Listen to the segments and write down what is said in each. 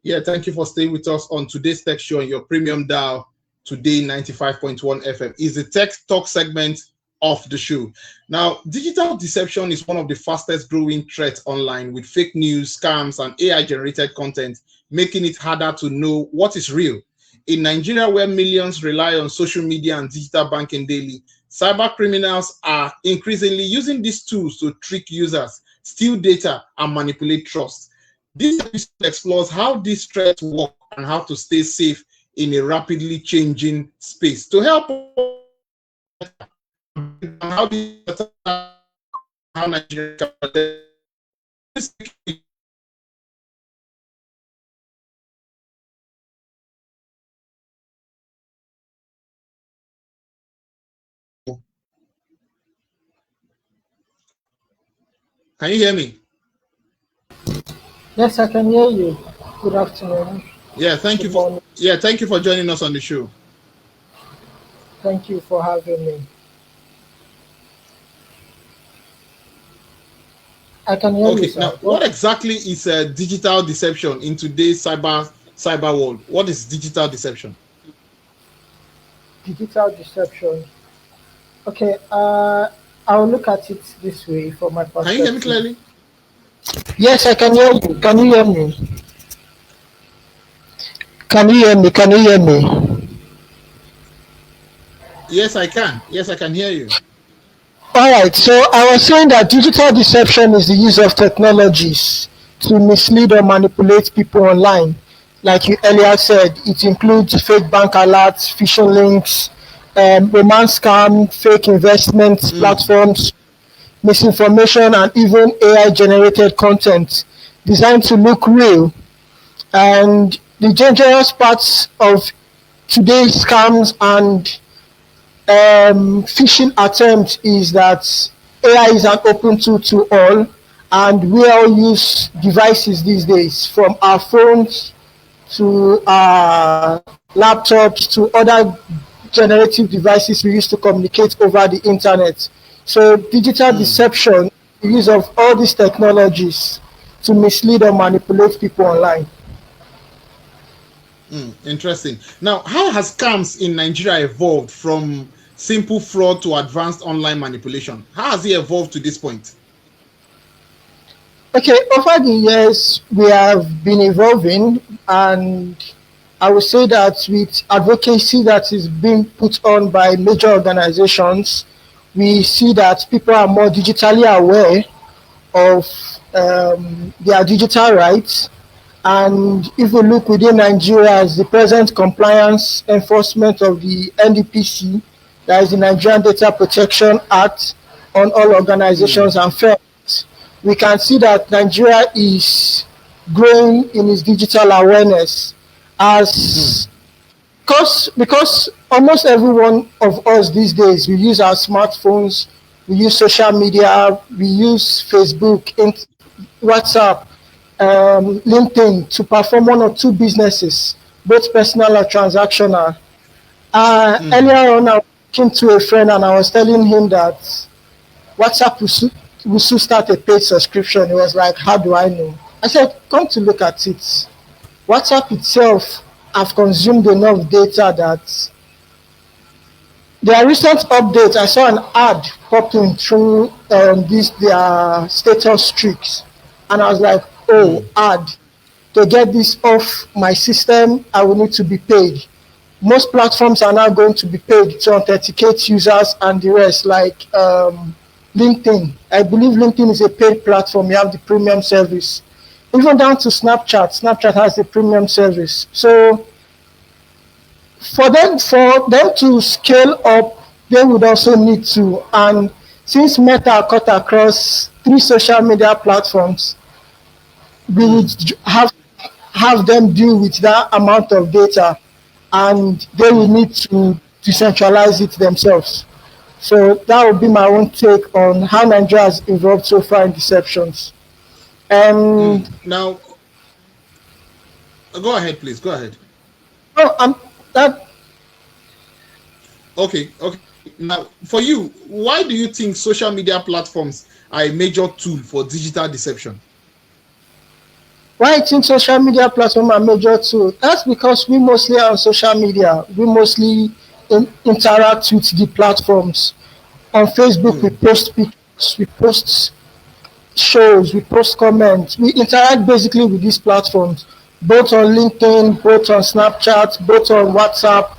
Yeah, thank you for staying with us on today's Tech Show on your premium dial. Today, 95.1 FM is the Tech Talk segment of the show. Now, digital deception is one of the fastest growing threats online, with fake news, scams, and AI generated content, making it harder to know what is real. In Nigeria, where millions rely on social media and digital banking daily, cyber criminals are increasingly using these tools to trick users, steal data, and manipulate trust. This episode explores how these threats work and how to stay safe in a rapidly changing space. To help how Nigeria can you hear me? Yes, I can hear you. Good afternoon. Yeah, thank you for joining us on the show. Thank you for having me. I can hear you, Okay, sir. now what exactly is digital deception in today's cyber world? What is digital deception? Digital deception. Okay, I'll look at it this way from my perspective. Can you hear me clearly? Yes, I can hear you. Can you hear me? Can you hear me? Can you hear me? Yes, I can. Yes, I can hear you. All right, so I was saying that digital deception is the use of technologies to mislead or manipulate people online. Like you earlier said, it includes fake bank alerts, phishing links, romance scam, fake investment platforms, misinformation, and even AI generated content designed to look real. And the dangerous parts of today's scams and phishing attempt is that AI is an open tool to all, and we all use devices these days, from our phones to our laptops to other generative devices we use to communicate over the internet. So digital deception, the use of all these technologies to mislead or manipulate people online. Interesting. Now, how has scams in Nigeria evolved from simple fraud to advanced online manipulation? How has it evolved to this point? Okay, over the years, we have been evolving, and I would say that with advocacy that is being put on by major organizations, we see that people are more digitally aware of their digital rights. And if we look within Nigeria, as the present compliance enforcement of the NDPC, that is the Nigerian Data Protection Act, on all organizations and firms, we can see that Nigeria is growing in its digital awareness as because almost every one of us these days, we use our smartphones, we use social media, we use Facebook, WhatsApp, LinkedIn to perform one or two businesses, both personal or transactional. Earlier on, I was talking to a friend and I was telling him that WhatsApp will soon start a paid subscription. He was like, "How do I know?" I said, "Come to look at it. WhatsApp itself have consumed enough data that their recent update, I saw an ad popping through their status streaks, and I was like, oh, ad. To get this off my system, I will need to be paid. Most platforms are now going to be paid to authenticate users and the rest, like LinkedIn. I believe LinkedIn is a paid platform. You have the premium service. Even down to Snapchat. Snapchat has the premium service. So for them to scale up, they would also need to. And since Meta cut across 3 social media platforms, we would have them deal with that amount of data, and they will need to decentralize it themselves. So that would be my own take on how Nigeria has evolved so far in deceptions. Now, go ahead, please. Go ahead. Okay. Now, for you, why do you think social media platforms are a major tool for digital deception? Why I think social media platform are major too? That's because we mostly are on social media. We mostly interact with the platforms. On Facebook, we post pictures, we post shows, we post comments, we interact basically with these platforms, both on LinkedIn, both on Snapchat, both on WhatsApp,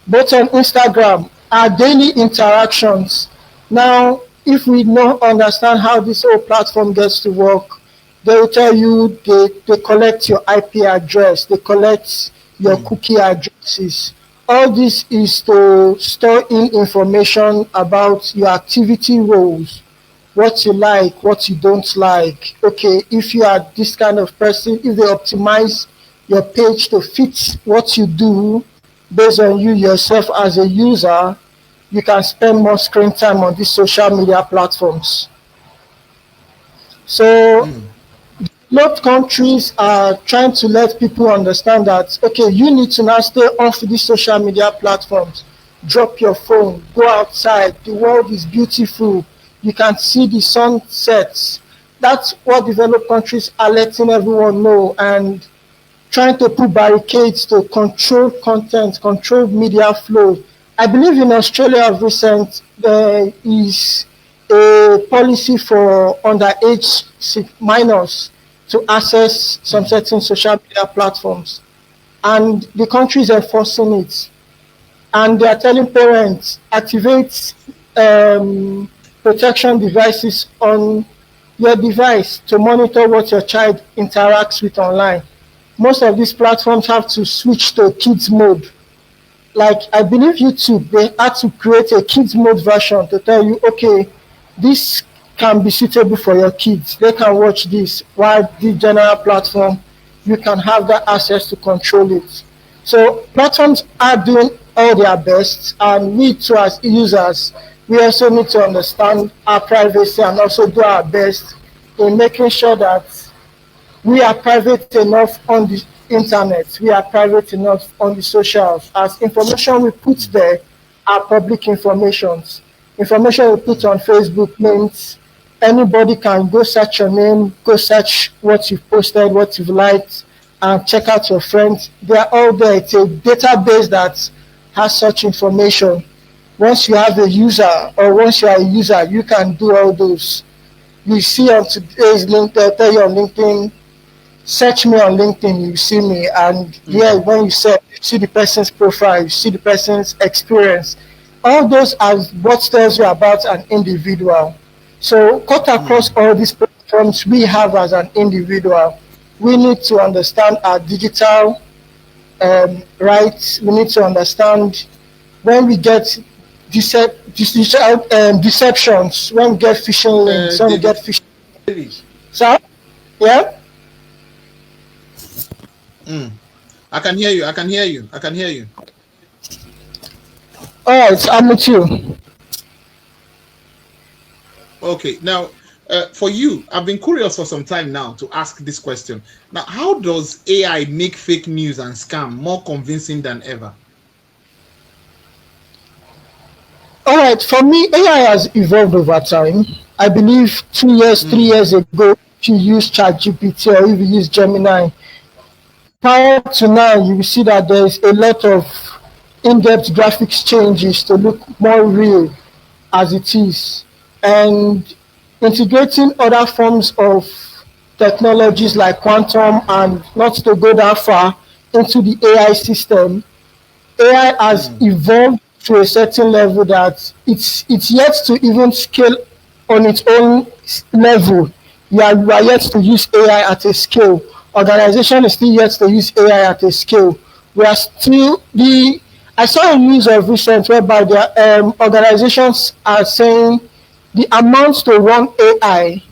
both on Instagram, our daily interactions. Now, if we don't understand how this whole platform gets to work, they will tell you they collect your IP address, they collect your cookie addresses. All this is to store in information about your activity roles, what you like, what you don't like. Okay, if you are this kind of person, if they optimize your page to fit what you do based on you yourself as a user, you can spend more screen time on these social media platforms. So most countries are trying to let people understand that okay, you need to now stay off these social media platforms. Drop your phone, go outside. The world is beautiful. You can see the sunsets. That's what developed countries are letting everyone know, and trying to put barricades to control content, control media flow. I believe in Australia of recent, there is a policy for underage minors to access some certain social media platforms. And the country is enforcing it. And they are telling parents, activate protection devices on your device to monitor what your child interacts with online. Most of these platforms have to switch to kids mode. Like I believe YouTube, they had to create a kids mode version to tell you, okay, this can be suitable for your kids. They can watch this, while the general platform, you can have that access to control it. So platforms are doing all their best, and we too as users, we also need to understand our privacy and also do our best in making sure that we are private enough on the internet, we are private enough on the socials, as information we put there are public informations. Information we put on Facebook means anybody can go search your name, go search what you've posted, what you've liked, and check out your friends. They are all there. It's a database that has such information. Once you have a user, or once you are a user, you can do all those. You see on today's link, they'll tell you on LinkedIn, search me on LinkedIn, you see me, and yeah, when you search, you see the person's profile, you see the person's experience. All those are what tells you about an individual. So cut across all these platforms we have as an individual, we need to understand our digital rights. We need to understand when we get deceptions, when we get phishing links, when we get phishing. So, yeah. I can hear you. I can hear you. I can hear you. All right, I'm with you. Okay, now for you, I've been curious for some time now to ask this question. Now, how does AI make fake news and scam more convincing than ever? All right, for me, AI has evolved over time. I believe 2 years, 3 years ago, if you use ChatGPT or if you use Gemini, prior to now, you will see that there's a lot of in-depth graphics changes to look more real as it is. And integrating other forms of technologies like quantum, and not to go that far, into the AI system, AI has evolved to a certain level that it's yet to even scale on its own level. You are yet to use AI at a scale. Organization is still yet to use AI at a scale. We are still the. I saw a news of recent whereby the organizations are saying the amounts to run AI,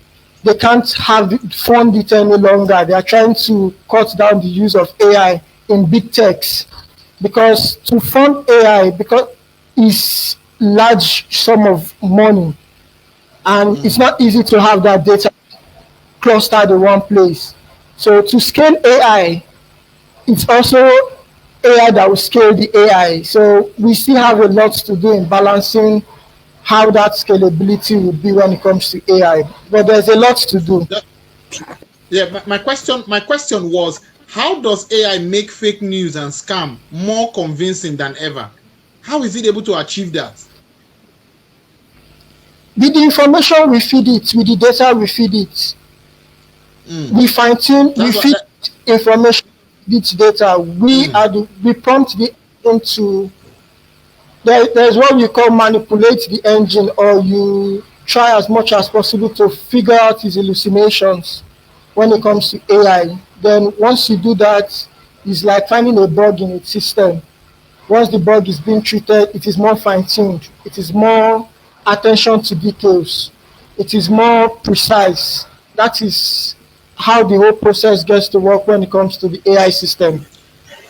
they can't fund it any longer. They are trying to cut down the use of AI in big techs, because to fund AI, because it's large sum of money, and it's not easy to have that data clustered in one place. So to scale AI, it's also AI that will scale the AI. So we still have a lot to do in balancing how that scalability will be when it comes to AI. But there's a lot to do. Yeah, my question was, how does AI make fake news and scam more convincing than ever? How is it able to achieve that? With the information we feed it, with the data we feed it, Mm, we fine tune, we that's what. feed information with data. Mm, We prompt the engine to. There's what we call manipulate the engine, or you try as much as possible to figure out his hallucinations when it comes to AI. Then once you do that, it's like finding a bug in its system. Once the bug is being treated, it is more fine-tuned. It is more attention to details. It is more precise. That is how the whole process gets to work when it comes to the AI system.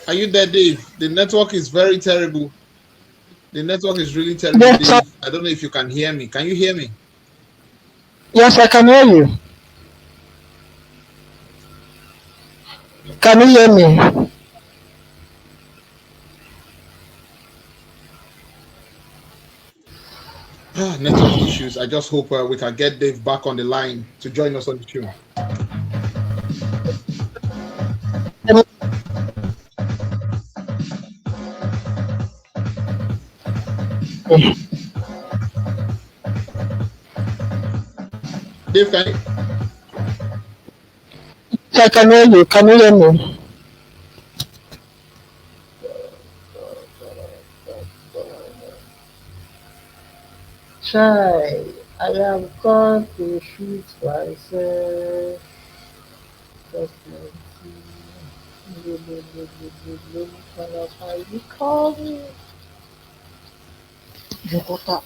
are you there, Dave? The network is very terrible. The network is really terrible, Yes, Dave. I don't know if you can hear me. Can you hear me? yes, I can hear you. Can you hear me? Network issues. I just hope we can get Dave back on the line to join us on the show. Dave, can you? I can hear you. Can you hear me? Try. I have gone to shoot myself. Just like you call me. Jokota.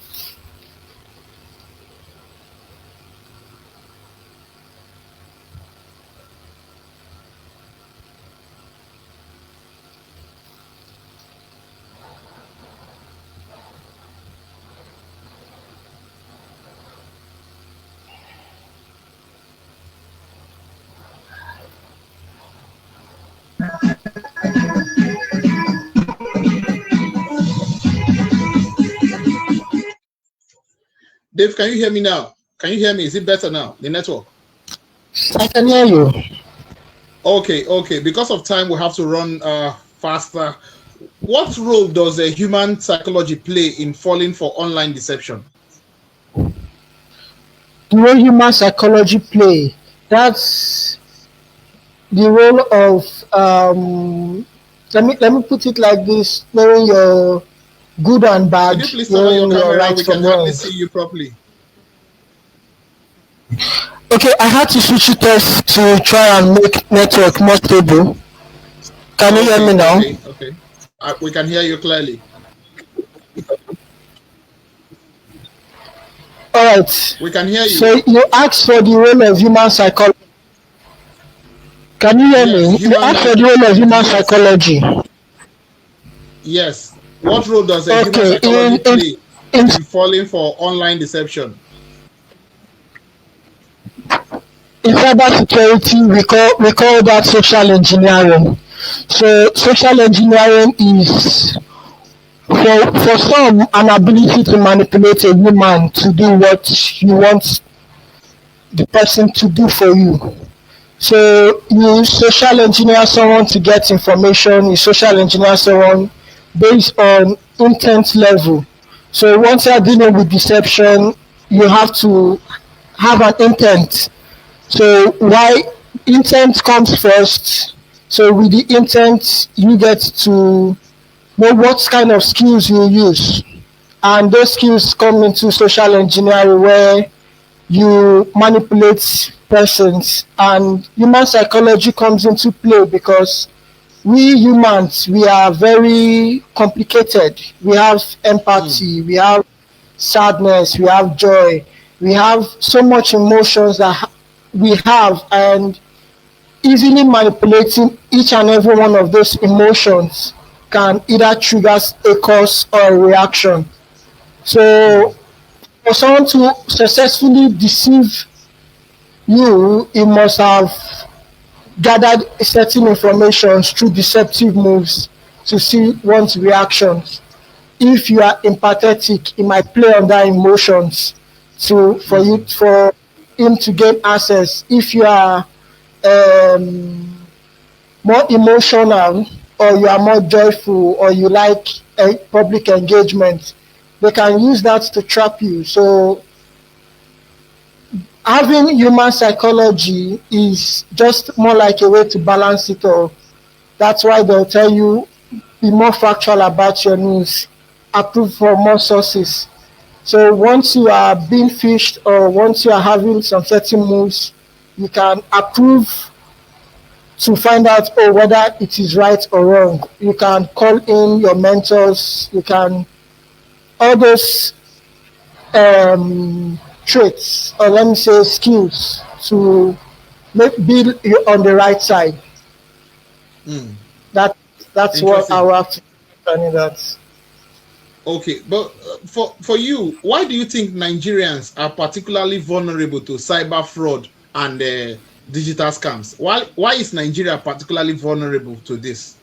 Dave, can you hear me now? Can you hear me? Is it better now? The network. I can hear you. Okay. Because of time, we have to run faster. What role does a human psychology play in falling for online deception? The role human psychology play. That's the role of let me put it like this: knowing your good and Could bad, you please turn on your knowing your camera? right We can from hardly wrong. see you properly. Okay, I had to switch it off to try and make network more stable. Can you hear me now? Okay. We can hear you clearly. All right. We can hear So you. you asked for the role of human psychology. Can you hear Yes, me? You human asked like for the role of human yes, psychology. yes. What role does a human Okay, psychology play in in falling for online deception? in cybersecurity, we call that social engineering. So social engineering is for some an ability to manipulate a human to do what you want the person to do for you. So you social engineer someone to get information, you social engineer someone based on intent level. So once you're dealing with deception, you have to have an intent. So why intent comes first. So with the intent, you get to know what kind of skills you use. And those skills come into social engineering where you manipulate persons, and human psychology comes into play because we humans, we are very complicated. We have Mm, empathy, we have sadness, we have joy, we have so much emotions that we have, and easily manipulating each and every one of those emotions can either trigger a cause or a reaction. mm, So for someone to successfully deceive you, he must have gathered certain information through deceptive moves to see one's reactions. If you are empathetic, he might play on that emotions to for you mm, for him to gain access. If you are more emotional, or you are more joyful, or you like public engagement, they can use that to trap you. So having human psychology is just more like a way to balance it all. That's why they'll tell you, be more factual about your news, approve for more sources. So once you are being fished, or once you are having some certain moves, you can approve to find out, oh, whether it is right or wrong. You can call in your mentors. You can, all those traits, or let me say skills, to be on the right side. That that's what I Interesting. will have to understanding that. Okay, but for you, why do you think Nigerians are particularly vulnerable to cyber fraud and digital scams? Why is Nigeria particularly vulnerable to this?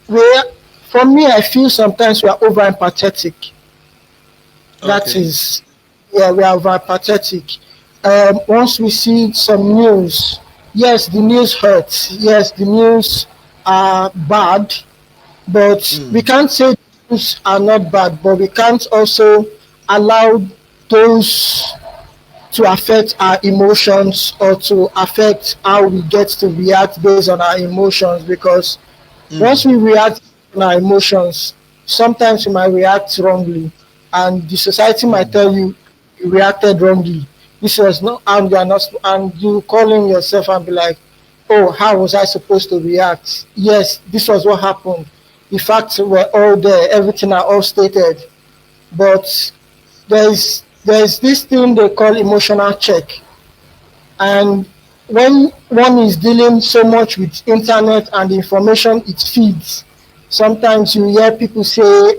We, for me, I feel sometimes we are over empathetic. That Okay. is, yeah, we are over empathetic. Once we see some news, yes, the news hurts. Yes, the news are bad, but we can't say those are not bad, but we can't also allow those to affect our emotions, or to affect how we get to react based on our emotions. Because once we react on our emotions, sometimes we might react wrongly, and the society might tell you, you reacted wrongly. This was not, and you are not, and you calling yourself and be like, oh, how was I supposed to react? Yes, this was what happened. The facts were all there, everything are all stated. But there's this thing they call emotional check. And when one is dealing so much with internet and the information it feeds, sometimes you hear people say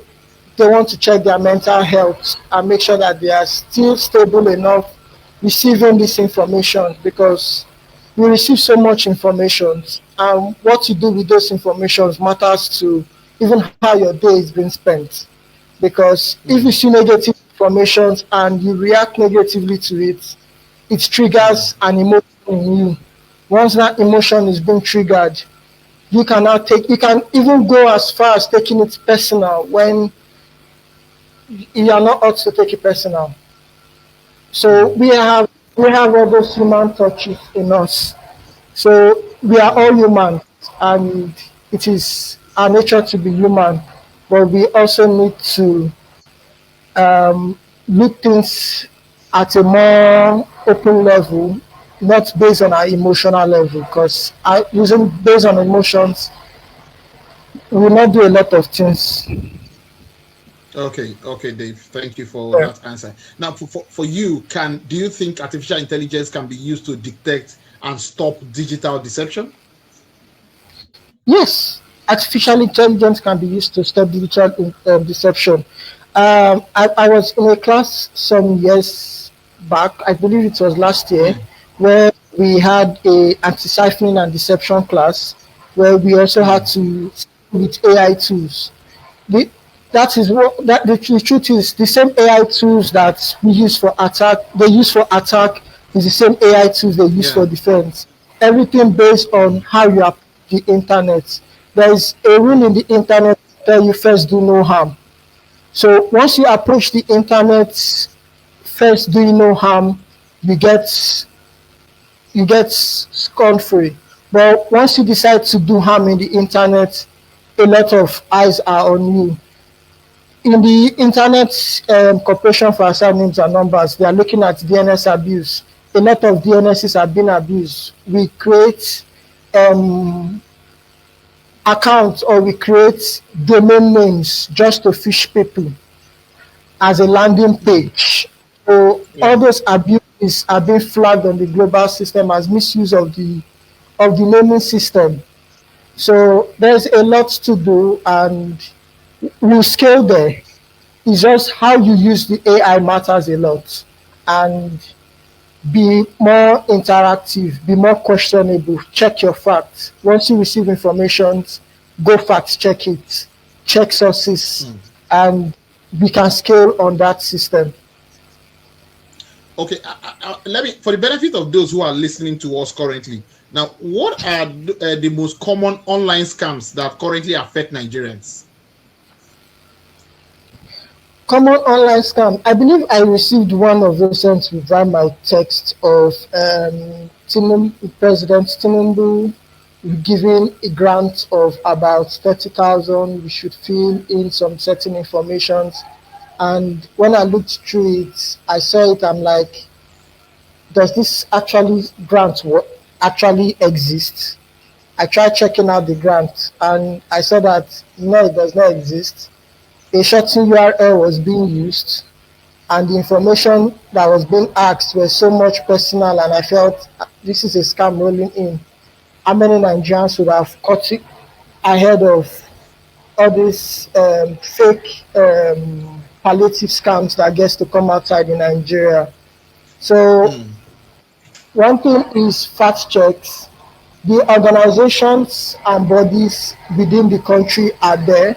they want to check their mental health and make sure that they are still stable enough receiving this information, because you receive so much information, and what you do with those informations matters to even how your day is being spent. Because if you see negative information and you react negatively to it, it triggers an emotion in you. Once that emotion is being triggered, you can even go as far as taking it personal when you are not ought to take it personal. So we have all those human touches in us. So we are all human, and it is our nature to be human, but we also need to look things at a more open level, not based on our emotional level. Because using based on emotions, we will not do a lot of things. Okay, Dave. Thank you for Yeah. that answer. Now, for you, do you think artificial intelligence can be used to detect and stop digital deception? Yes, artificial intelligence can be used to stop digital deception. I was in a class some years back, I believe it was last year, where we had a anti-siphoning and deception class, where we also had to with AI tools. The, that is what that the truth is, the same AI tools that we use for attack, they use for attack, is the same AI tools they use for Yeah. defense. Everything based on how you approach the internet. There is a rule in the internet that tell you first do no harm. So once you approach the internet first doing no harm, you get scot free. But once you decide to do harm in the internet, a lot of eyes are on you. In the Internet Corporation for Assigned Names and Numbers, they are looking at DNS abuse. A lot of DNSs are being abused. We create um, accounts, or we create domain names just to fish people as a landing page. So all Yeah. those abuses are being flagged on the global system as misuse of the naming system. So there's a lot to do, and we'll scale there. It's just how you use the AI matters a lot. And be more interactive, be more questionable, check your facts. Once you receive information, go fact check it, check sources, and we can scale on that system. Okay, let me, for the benefit of those who are listening to us currently. Now, what are the most common online scams that currently affect Nigerians? Common online scam. I believe I received one of those sent via my text of President Tinubu giving a grant of about 30,000. We should fill in some certain informations. And when I looked through it, I saw it. I'm like, does this actually actually exist? I tried checking out the grant and I saw that no, it does not exist. A certain URL was being used and the information that was being asked was so much personal, and I felt this is a scam rolling in. How many Nigerians would have caught it ahead of all these fake palliative scams that gets to come outside in Nigeria? So Mm, one thing is fact checks. The organizations and bodies within the country are there.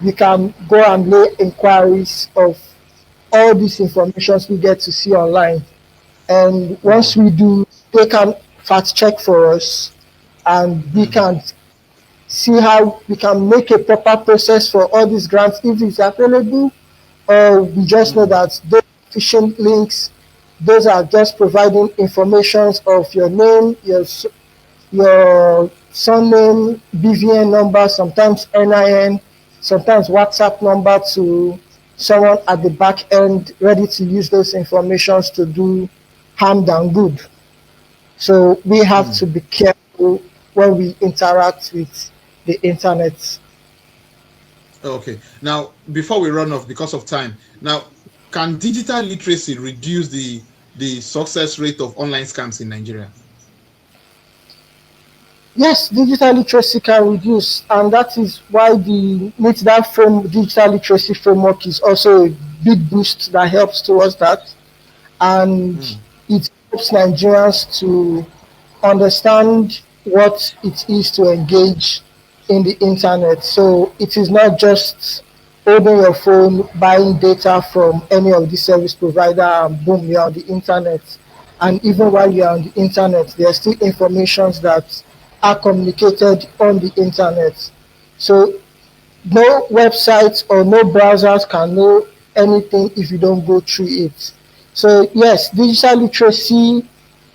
We can go and lay inquiries of all these informations we get to see online. And once mm, we do, they can fact check for us and we mm, can see how we can make a proper process for all these grants if it's available, or we just know mm, that those phishing links, those are just providing information of your name, your surname, BVN number, sometimes NIN, sometimes WhatsApp number to someone at the back end ready to use those informations to do harm than good. So we have mm. to be careful when we interact with the internet. Okay. Now, before we run off because of time, now, can digital literacy reduce the success rate of online scams in Nigeria? Yes, digital literacy can reduce, and that is why the need that frame digital literacy framework is also a big boost that helps towards that, and Mm, it helps Nigerians to understand what it is to engage in the internet. So it is not just holding your phone, buying data from any of the service provider, and boom, you're on the internet. And even while you're on the internet, there are still informations that are communicated on the internet. So no websites or no browsers can know anything if you don't go through it. So yes, digital literacy,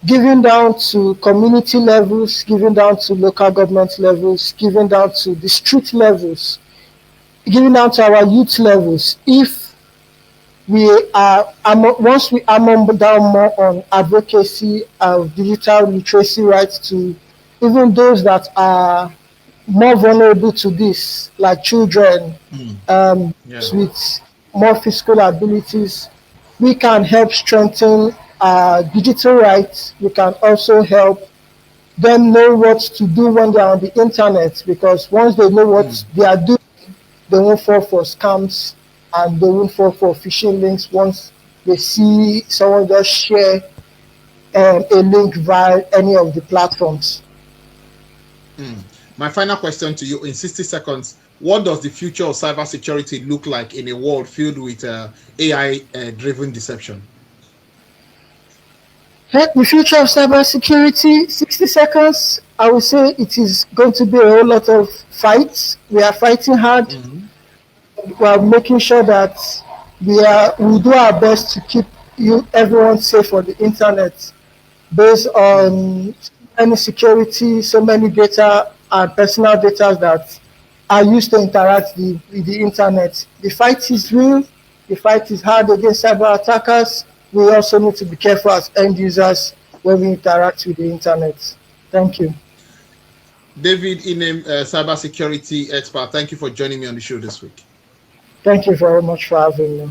given down to community levels, given down to local government levels, given down to the street levels, given down to our youth levels. If we are once we armor down more on advocacy of digital literacy rights to even those that are more vulnerable to this, like children, mm. Yeah. with more physical abilities, we can help strengthen digital rights. We can also help them know what to do when they're on the internet, because once they know what Mm, they are doing, they won't fall for scams and they won't fall for phishing links once they see someone just share a link via any of the platforms. mm. My final question to you in 60 seconds. What does the future of cybersecurity look like in a world filled with AI driven deception? The future of cybersecurity, 60 seconds. I would say it is going to be a whole lot of fights. We are fighting hard. Mm, We are making sure that we do our best to keep everyone safe on the internet based mm, on any security, so many data and personal data that are used to interact with the internet. The fight is real. The fight is hard against cyber attackers. We also need to be careful as end users when we interact with the internet. Thank you. David Inem, cybersecurity expert, thank you for joining me on the show this week. Thank you very much for having me.